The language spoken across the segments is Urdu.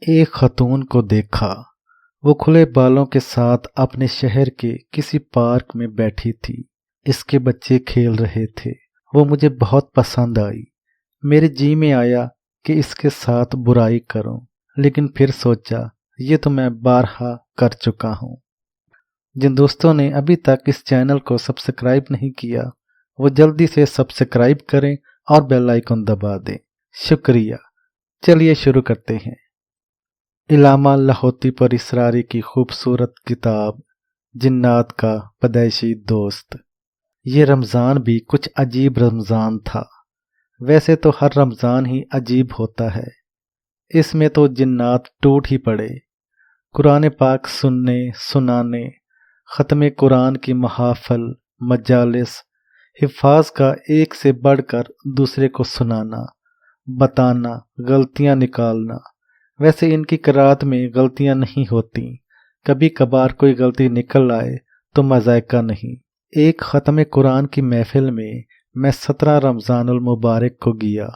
ایک خاتون کو دیکھا۔ وہ کھلے بالوں کے ساتھ اپنے شہر کے کسی پارک میں بیٹھی تھی۔ اس کے بچے کھیل رہے تھے۔ وہ مجھے بہت پسند آئی۔ میرے جی میں آیا کہ اس کے ساتھ برائی کروں، لیکن پھر سوچا یہ تو میں بارہا کر چکا ہوں۔ جن دوستوں نے ابھی تک اس چینل کو سبسکرائب نہیں کیا وہ جلدی سے سبسکرائب کریں اور بیل آئیکن دبا دیں۔ شکریہ۔ چلیے شروع کرتے ہیں۔ علامہ لاہوتی پر اسراری کی خوبصورت کتاب جنات کا پیدائشی دوست۔ یہ رمضان بھی کچھ عجیب رمضان تھا۔ ویسے تو ہر رمضان ہی عجیب ہوتا ہے، اس میں تو جنات ٹوٹ ہی پڑے۔ قرآن پاک سننے، سنانے، ختم قرآن کی محافل، مجالس، حفاظ کا ایک سے بڑھ کر دوسرے کو سنانا، بتانا، غلطیاں نکالنا۔ ویسے ان کی قرات میں غلطیاں نہیں ہوتی، کبھی کبھار کوئی غلطی نکل آئے تو مذائقہ نہیں۔ ایک ختم قرآن کی محفل میں 17 رمضان المبارک کو گیا۔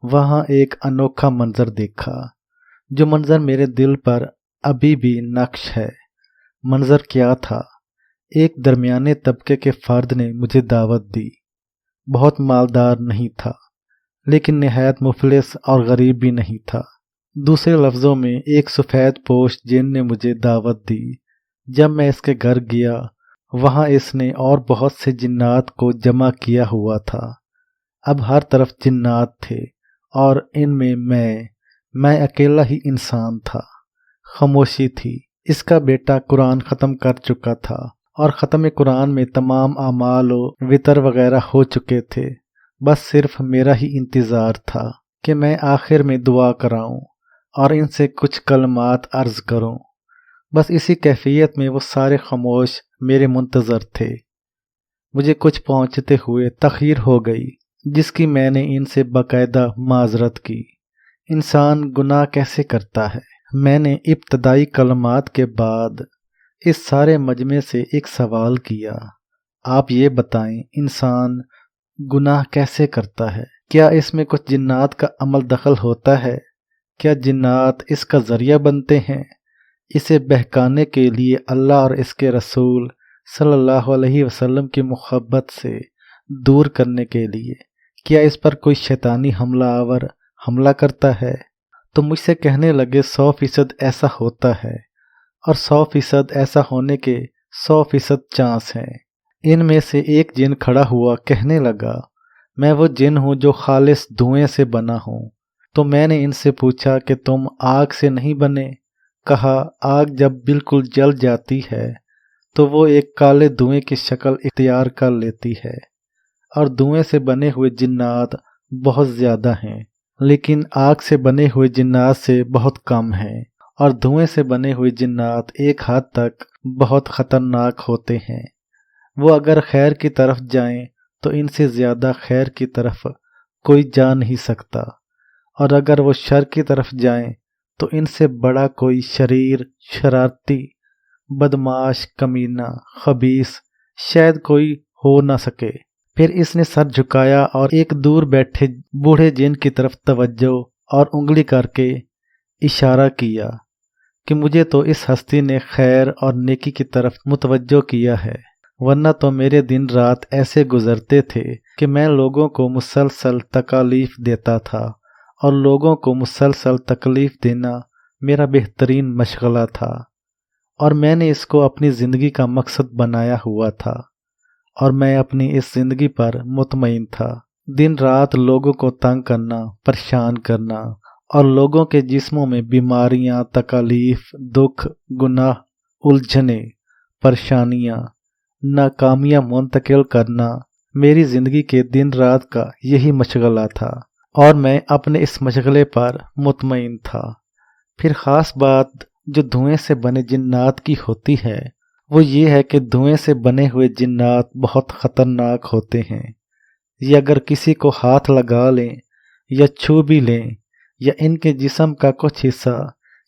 وہاں ایک انوکھا منظر دیکھا، جو منظر میرے دل پر ابھی بھی نقش ہے۔ منظر کیا تھا؟ ایک درمیانے طبقے کے فرد نے مجھے دعوت دی۔ بہت مالدار نہیں تھا، لیکن نہایت مفلس اور غریب بھی نہیں تھا۔ دوسرے لفظوں میں ایک سفید پوش جن نے مجھے دعوت دی۔ جب میں اس کے گھر گیا، وہاں اس نے اور بہت سے جنات کو جمع کیا ہوا تھا۔ اب ہر طرف جنات تھے اور ان میں میں اکیلا ہی انسان تھا۔ خاموشی تھی۔ اس کا بیٹا قرآن ختم کر چکا تھا اور ختم قرآن میں تمام اعمال و وتر وغیرہ ہو چکے تھے۔ بس صرف میرا ہی انتظار تھا کہ میں آخر میں دعا کراؤں اور ان سے کچھ کلمات عرض کروں۔ بس اسی کیفیت میں وہ سارے خاموش میرے منتظر تھے۔ مجھے کچھ پہنچتے ہوئے تاخیر ہو گئی، جس کی میں نے ان سے باقاعدہ معذرت کی۔ انسان گناہ کیسے کرتا ہے؟ میں نے ابتدائی کلمات کے بعد اس سارے مجمع سے ایک سوال کیا۔ آپ یہ بتائیں، انسان گناہ کیسے کرتا ہے؟ کیا اس میں کچھ جنات کا عمل دخل ہوتا ہے؟ کیا جنات اس کا ذریعہ بنتے ہیں؟ اسے بہکانے کے لیے اللہ اور اس کے رسول صلی اللہ علیہ وسلم کی محبت سے دور کرنے کے لیے کیا اس پر کوئی شیطانی حملہ کرتا ہے؟ تو مجھ سے کہنے لگے 100% ایسا ہوتا ہے، اور 100% ایسا ہونے کے 100% چانس ہیں۔ ان میں سے ایک جن کھڑا ہوا کہنے لگا، میں وہ جن ہوں جو خالص دھوئیں سے بنا ہوں۔ تو میں نے ان سے پوچھا کہ تم آگ سے نہیں بنے؟ کہا، آگ جب بالکل جل جاتی ہے تو وہ ایک کالے دھوئیں کی شکل اختیار کر لیتی ہے، اور دھوئیں سے بنے ہوئے جنات بہت زیادہ ہیں، لیکن آگ سے بنے ہوئے جنات سے بہت کم ہیں، اور دھوئیں سے بنے ہوئے جنات ایک حد تک بہت خطرناک ہوتے ہیں۔ وہ اگر خیر کی طرف جائیں تو ان سے زیادہ خیر کی طرف کوئی جا نہیں سکتا، اور اگر وہ شر کی طرف جائیں تو ان سے بڑا کوئی شریر، شرارتی، بدمعاش، کمینہ، خبیث شاید کوئی ہو نہ سکے۔ پھر اس نے سر جھکایا اور ایک دور بیٹھے بوڑھے جن کی طرف توجہ اور انگلی کر کے اشارہ کیا کہ مجھے تو اس ہستی نے خیر اور نیکی کی طرف متوجہ کیا ہے، ورنہ تو میرے دن رات ایسے گزرتے تھے کہ میں لوگوں کو مسلسل تکالیف دیتا تھا، اور لوگوں کو مسلسل تکلیف دینا میرا بہترین مشغلہ تھا، اور میں نے اس کو اپنی زندگی کا مقصد بنایا ہوا تھا، اور میں اپنی اس زندگی پر مطمئن تھا۔ دن رات لوگوں کو تنگ کرنا، پریشان کرنا، اور لوگوں کے جسموں میں بیماریاں، تکالیف، دکھ، گناہ، الجھنیں، پریشانیاں، ناکامیاں منتقل کرنا میری زندگی کے دن رات کا یہی مشغلہ تھا، اور میں اپنے اس مشغلے پر مطمئن تھا۔ پھر خاص بات جو دھوئیں سے بنے جنات کی ہوتی ہے وہ یہ ہے کہ دھوئیں سے بنے ہوئے جنات بہت خطرناک ہوتے ہیں۔ یہ اگر کسی کو ہاتھ لگا لیں یا چھو بھی لیں، یا ان کے جسم کا کچھ حصہ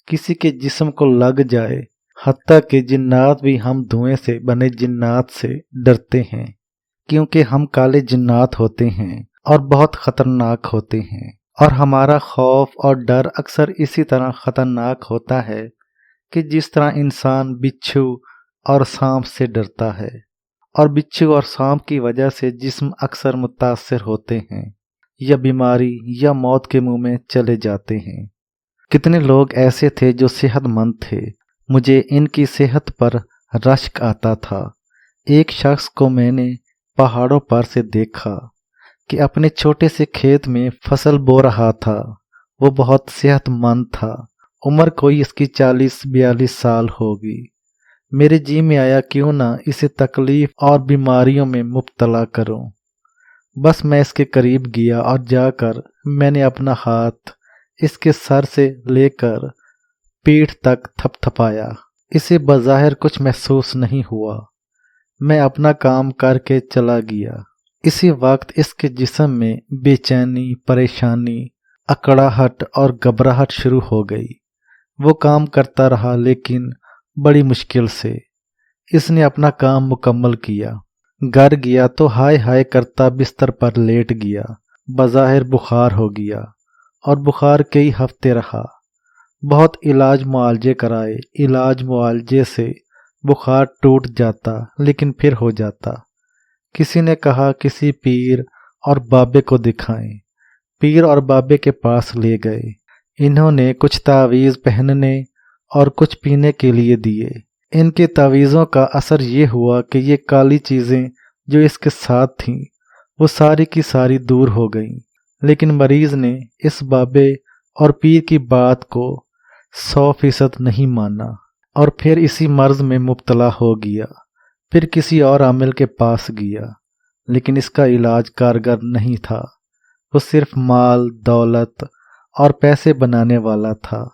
کسی کے جسم کو لگ جائے، حتیٰ کہ جنات بھی ہم دھوئیں سے بنے جنات سے ڈرتے ہیں، کیونکہ ہم کالے جنات ہوتے ہیں اور بہت خطرناک ہوتے ہیں۔ اور ہمارا خوف اور ڈر اکثر اسی طرح خطرناک ہوتا ہے کہ جس طرح انسان بچھو اور سانپ سے ڈرتا ہے، اور بچھو اور سانپ کی وجہ سے جسم اکثر متاثر ہوتے ہیں یا بیماری یا موت کے منہ میں چلے جاتے ہیں۔ کتنے لوگ ایسے تھے جو صحت مند تھے، مجھے ان کی صحت پر رشک آتا تھا۔ ایک شخص کو میں نے پہاڑوں پر سے دیکھا کہ اپنے چھوٹے سے کھیت میں فصل بو رہا تھا۔ وہ بہت صحت مند تھا، عمر کوئی اس کی 40-42 سال ہوگی۔ میرے جی میں آیا کیوں نہ اسے تکلیف اور بیماریوں میں مبتلا کروں۔ بس میں اس کے قریب گیا اور جا کر میں نے اپنا ہاتھ اس کے سر سے لے کر پیٹھ تک تھپ تھپایا۔ اسے بظاہر کچھ محسوس نہیں ہوا۔ میں اپنا کام کر کے چلا گیا۔ اسی وقت اس کے جسم میں بے چینی، پریشانی، اکڑاہٹ اور گھبراہٹ شروع ہو گئی۔ وہ کام کرتا رہا لیکن بڑی مشکل سے۔ اس نے اپنا کام مکمل کیا، گھر گیا تو ہائے ہائے کرتا بستر پر لیٹ گیا۔ بظاہر بخار ہو گیا اور بخار کئی ہفتے رہا۔ بہت علاج معالجے کرائے، علاج معالجے سے بخار ٹوٹ جاتا لیکن پھر ہو جاتا۔ کسی نے کہا کسی پیر اور بابے کو دکھائیں۔ پیر اور بابے کے پاس لے گئے۔ انہوں نے کچھ تعویذ پہننے اور کچھ پینے کے لیے دیے۔ ان کے تعویذوں کا اثر یہ ہوا کہ یہ کالی چیزیں جو اس کے ساتھ تھیں وہ ساری کی ساری دور ہو گئیں، لیکن مریض نے اس بابے اور پیر کی بات کو 100% نہیں مانا اور پھر اسی مرض میں مبتلا ہو گیا۔ پھر کسی اور عامل کے پاس گیا، لیکن اس کا علاج کارگر نہیں تھا۔ وہ صرف مال، دولت اور پیسے بنانے والا تھا۔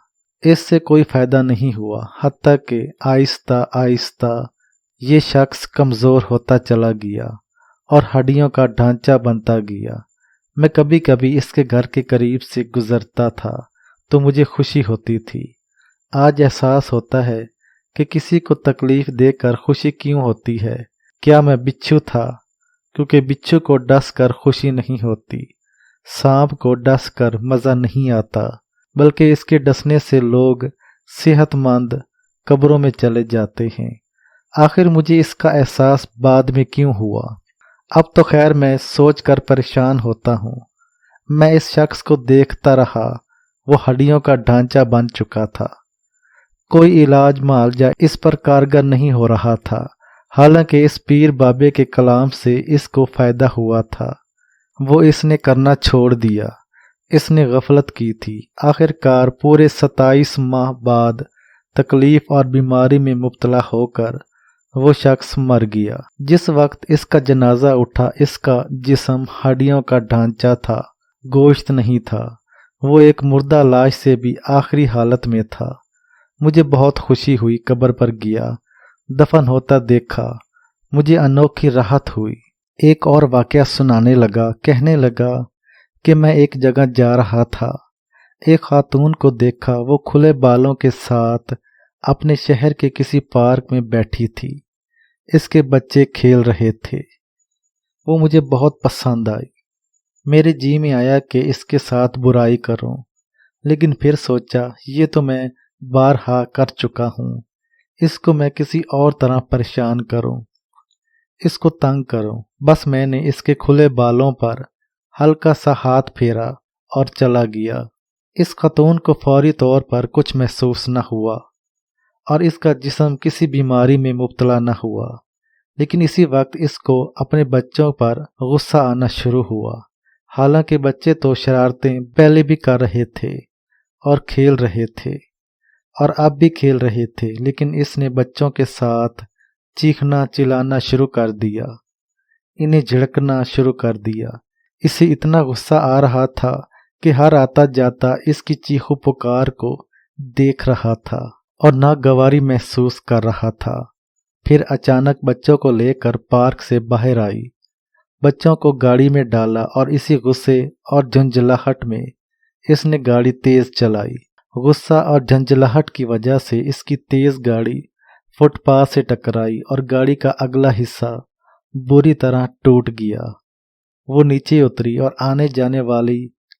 اس سے کوئی فائدہ نہیں ہوا، حتیٰ کہ آہستہ آہستہ یہ شخص کمزور ہوتا چلا گیا اور ہڈیوں کا ڈھانچہ بنتا گیا۔ میں کبھی کبھی اس کے گھر کے قریب سے گزرتا تھا تو مجھے خوشی ہوتی تھی۔ آج احساس ہوتا ہے کہ کسی کو تکلیف دے کر خوشی کیوں ہوتی ہے۔ کیا میں بچھو تھا؟ کیونکہ بچھو کو ڈس کر خوشی نہیں ہوتی، سانپ کو ڈس کر مزہ نہیں آتا، بلکہ اس کے ڈسنے سے لوگ صحت مند قبروں میں چلے جاتے ہیں۔ آخر مجھے اس کا احساس بعد میں کیوں ہوا؟ اب تو خیر میں سوچ کر پریشان ہوتا ہوں۔ میں اس شخص کو دیکھتا رہا، وہ ہڈیوں کا ڈھانچہ بن چکا تھا۔ کوئی علاج معالجہ اس پر کارگر نہیں ہو رہا تھا، حالانکہ اس پیر بابے کے کلام سے اس کو فائدہ ہوا تھا۔ وہ اس نے کرنا چھوڑ دیا، اس نے غفلت کی تھی۔ آخر کار پورے 27 ماہ بعد تکلیف اور بیماری میں مبتلا ہو کر وہ شخص مر گیا۔ جس وقت اس کا جنازہ اٹھا اس کا جسم ہڈیوں کا ڈھانچہ تھا، گوشت نہیں تھا۔ وہ ایک مردہ لاش سے بھی آخری حالت میں تھا۔ مجھے بہت خوشی ہوئی، قبر پر گیا، دفن ہوتا دیکھا، مجھے انوکھی راحت ہوئی۔ ایک اور واقعہ سنانے لگا، کہنے لگا کہ میں ایک جگہ جا رہا تھا، ایک خاتون کو دیکھا، وہ کھلے بالوں کے ساتھ اپنے شہر کے کسی پارک میں بیٹھی تھی۔ اس کے بچے کھیل رہے تھے، وہ مجھے بہت پسند آئی۔ میرے جی میں آیا کہ اس کے ساتھ برائی کروں، لیکن پھر سوچا یہ تو میں بارہا کر چکا ہوں، اس کو میں کسی اور طرح پریشان کروں، اس کو تنگ کروں۔ بس میں نے اس کے کھلے بالوں پر ہلکا سا ہاتھ پھیرا اور چلا گیا۔ اس خاتون کو فوری طور پر کچھ محسوس نہ ہوا اور اس کا جسم کسی بیماری میں مبتلا نہ ہوا، لیکن اسی وقت اس کو اپنے بچوں پر غصہ آنا شروع ہوا۔ حالانکہ بچے تو شرارتیں پہلے بھی کر رہے تھے اور کھیل رہے تھے اور اب بھی کھیل رہے تھے، لیکن اس نے بچوں کے ساتھ چیخنا چلانا شروع کر دیا، انہیں جھڑکنا شروع کر دیا۔ اسے اتنا غصہ آ رہا تھا کہ ہر آتا جاتا اس کی چیخو پکار کو دیکھ رہا تھا اور ناگواری محسوس کر رہا تھا۔ پھر اچانک بچوں کو لے کر پارک سے باہر آئی، بچوں کو گاڑی میں ڈالا اور اسی غصے اور جھنجھلاہٹ میں اس نے گاڑی تیز چلائی۔ غصہ اور جھنجھلاہٹ کی وجہ سے اس کی تیز گاڑی فٹ پاتھ سے ٹکرائی اور گاڑی کا اگلا حصہ بری طرح ٹوٹ گیا۔ وہ نیچے اتری اور آنے جانے والی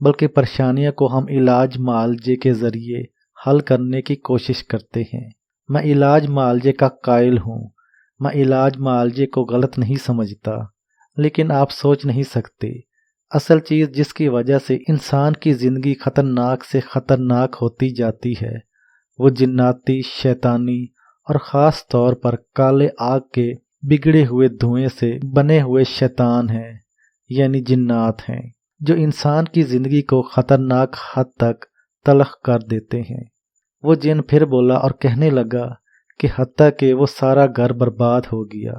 بلکہ پریشانیوں کو ہم علاج معالجے کے ذریعے حل کرنے کی کوشش کرتے ہیں۔ میں علاج معالجے کا قائل ہوں، میں علاج معالجے کو غلط نہیں سمجھتا، لیکن آپ سوچ نہیں سکتے اصل چیز جس کی وجہ سے انسان کی زندگی خطرناک سے خطرناک ہوتی جاتی ہے وہ جناتی، شیطانی اور خاص طور پر کالے آگ کے بگڑے ہوئے دھوئیں سے بنے ہوئے شیطان ہیں، یعنی جنات ہیں، جو انسان کی زندگی کو خطرناک حد تک تلخ کر دیتے ہیں۔ وہ جن پھر بولا اور کہنے لگا کہ حتیٰ کہ وہ سارا گھر برباد ہو گیا،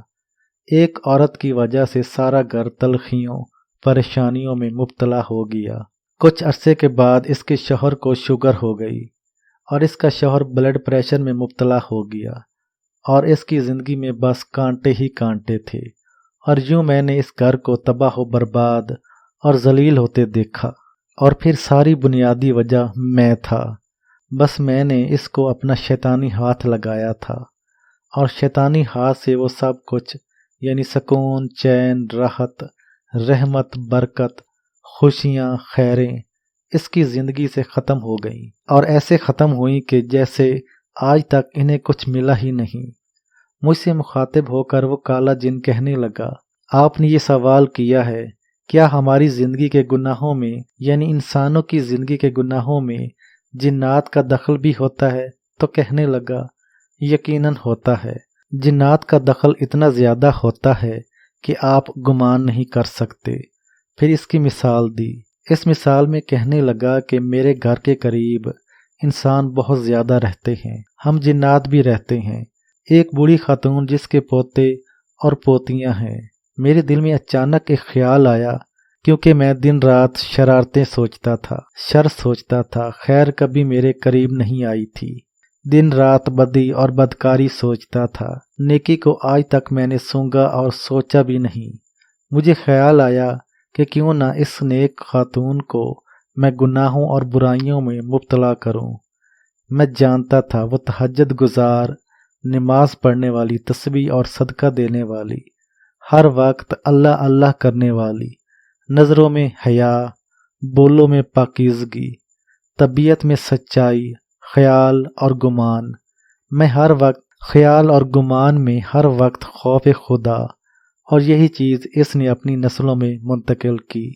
ایک عورت کی وجہ سے سارا گھر تلخیوں، پریشانیوں میں مبتلا ہو گیا۔ کچھ عرصے کے بعد اس کے شوہر کو شوگر ہو گئی اور اس کا شوہر بلڈ پریشر میں مبتلا ہو گیا، اور اس کی زندگی میں بس کانٹے ہی کانٹے تھے، اور یوں میں نے اس گھر کو تباہ و برباد اور ذلیل ہوتے دیکھا۔ اور پھر ساری بنیادی وجہ میں تھا، بس میں نے اس کو اپنا شیطانی ہاتھ لگایا تھا، اور شیطانی ہاتھ سے وہ سب کچھ یعنی سکون، چین، راحت، رحمت، برکت، خوشیاں، خیریں اس کی زندگی سے ختم ہو گئیں، اور ایسے ختم ہوئیں کہ جیسے آج تک انہیں کچھ ملا ہی نہیں۔ مجھ سے مخاطب ہو کر وہ کالا جن کہنے لگا، آپ نے یہ سوال کیا ہے کیا ہماری زندگی کے گناہوں میں یعنی انسانوں کی زندگی کے گناہوں میں جنات کا دخل بھی ہوتا ہے؟ تو کہنے لگا یقیناً ہوتا ہے، جنات کا دخل اتنا زیادہ ہوتا ہے کہ آپ گمان نہیں کر سکتے۔ پھر اس کی مثال دی۔ اس مثال میں کہنے لگا کہ میرے گھر کے قریب انسان بہت زیادہ رہتے ہیں، ہم جنات بھی رہتے ہیں، ایک بوڑھی خاتون جس کے پوتے اور پوتیاں ہیں۔ میرے دل میں اچانک ایک خیال آیا، کیونکہ میں دن رات شرارتیں سوچتا تھا، شر سوچتا تھا، خیر کبھی میرے قریب نہیں آئی تھی، دن رات بدی اور بدکاری سوچتا تھا، نیکی کو آج تک میں نے سونگا اور سوچا بھی نہیں۔ مجھے خیال آیا کہ کیوں نہ اس نیک خاتون کو میں گناہوں اور برائیوں میں مبتلا کروں۔ میں جانتا تھا وہ تہجد گزار، نماز پڑھنے والی، تسبیح اور صدقہ دینے والی، ہر وقت اللہ اللہ کرنے والی، نظروں میں حیا، بولوں میں پاکیزگی، طبیعت میں سچائی، خیال اور گمان میں ہر وقت خیال اور گمان میں ہر وقت خوف خدا، اور یہی چیز اس نے اپنی نسلوں میں منتقل کی۔